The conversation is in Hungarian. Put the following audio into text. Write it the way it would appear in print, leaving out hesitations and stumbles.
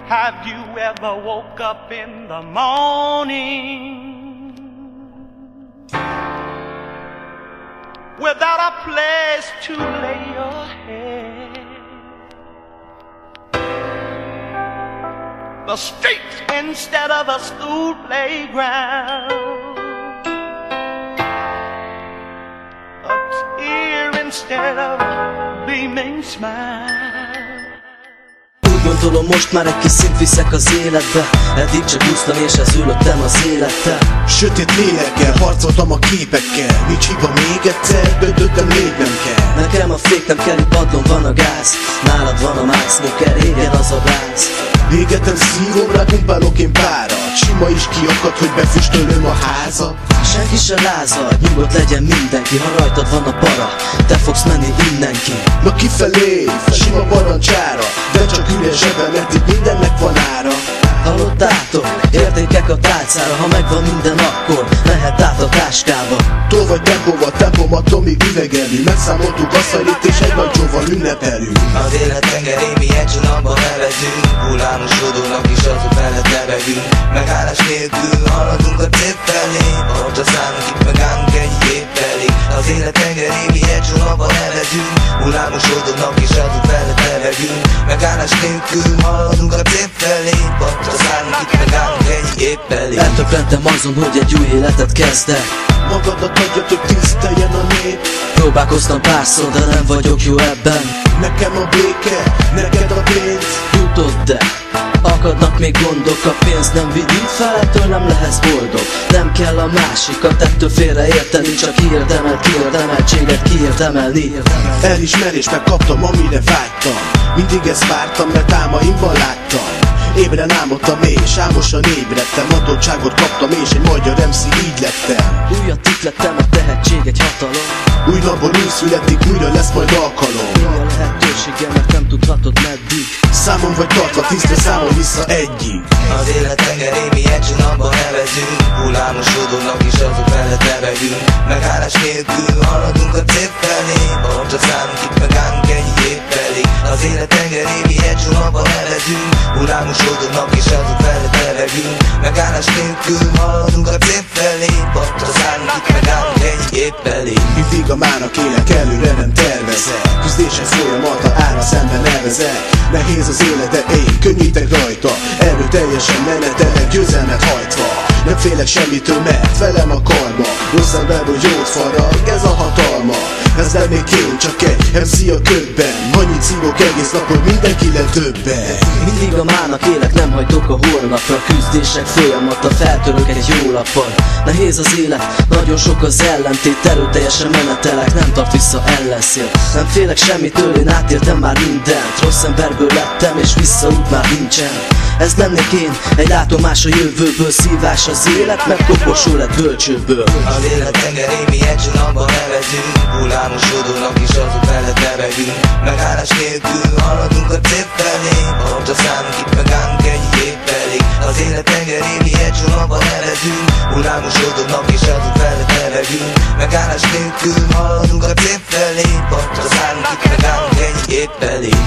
Have you ever woke up in the morning without a place to lay your head? The streets instead of a school playground, a tear instead of a beaming smile. Gondolom most már egy kis szint viszek az életbe. Eddig csak úsztam és ez ülöttem az élettel. Sötét lélekkel harcoltam a képekkel. Nincs hiba még egyszer, döntöttem lépnem kell. Nekem a fék nem kell, itt padlón van a gáz. Nálad van a Max Smoker, égjen az a báz. Égetem szívom, rá pumpálok én párat. Sima is kiakad, hogy befüstölöm a házat. Senki se lázad, nyugodt legyen mindenki. Ha rajtad van a para, te fogsz menni innenki. Na kifelé, sima parancsára, de csak üres zsebem, mert itt mindennek van ára. Hallottátok? Értékek a tálcára. Ha megvan minden, akkor mehet át a táskába. Tolvaj tempóval, tempomattól még üvegelni. Megszámoltuk a szarit és egy nagy csóval ünnepelünk. Az élet tengerén mi egy csónakba nevezünk. Hullámosodónak is azok mellett levegünk. Megállás nélkül haladunk a cél felé. Ahogy a számunk itt megállunk egy év elég. Az élet tengerén mi egy csónakba nevezünk. Hullámosodónak is azok mellett levegünk. Megállás nélkül haladunk a cél felé. Ahogy a számunk itt megállunk egy év elég. Eltökrentem azon, hogy egy új életet kezdek. Magadat adja, hogy tiszteljen a nép. Próbálkoztam párszor, de nem vagyok jó ebben. Nekem a béke, neked a pénz. Jutod, de akadnak még gondok. A pénz nem vidít fel, ettől nem lehetsz boldog. Nem kell a másikat ettől félreérteni. Csak kiérdemeltséget kiérdemelni. Elismerést megkaptam, amire vágytam. Mindig ezt vártam, mert álmaimban láttam. Ébren álmodtam és álmosan ébredtem. Adottságot kaptam és egy magyar MC így lettem. Újat itt lettem, a tehetség egy hatalom. Új napon új születik, újra lesz majd alkalom. Mi a lehetőségem, mert nem tudhatod meddig. Számon vagy tartva, 10-re számol vissza egyig. Az élet tengerén mi egy csónakba nevezünk. Hullámosodónak is azok mellett levegünk. Megállás nélkül haladunk a cél felé. Ahogy a számunk itt megállunk egy év elég. Az élet tengerén mi egy csónakba nevezünk. Hullámosodónak is azok mellett levegünk. Megállás nélkül haladunk a cél felé. Ahogy a számunk itt megállunk egy év elég. Mindig a mának élek, előre nem tervezek. Küzdések folyamata, ára szemben nevezek. Nehéz az élet, de én könnyítek rajta. Erőteljesen menetelek, győzelmet hajtva. Nem félek semmitől, mert velem a karma. Rossz emberből jót farag, ez a hatalma. Ez nem még én, csak egy MC a ködben. Annyit szívok egész nap, hogy mindenki le többen. Mindig a mának élek, nem hagytok a holnapra. Küzdések folyamata, feltörök egy jó lappal. Nehéz az élet, nagyon sok az ellentét. Erőteljesen menetelek, nem tart vissza ellenszél. Nem félek semmitől, én átéltem már mindent. Rossz emberből lettem, és visszaút már nincsen. Ez lennék én, egy látomás a jövőből. Szívás az élet, mert koporsó lett bölcsőből. Az élet tengerén mi egy csónakba nevezünk. Hullámosodónak is azok mellett levegünk. Megállás nélkül haladunk a cél felé. Ahogy a számunk itt megállunk egy év elég. Az élet tengerén mi egy csónakba nevezünk. Hullámosodónak is azok mellett levegünk. Megállás nélkül haladunk a cél felé. Ahogy a számunk itt megállunk egy év elég.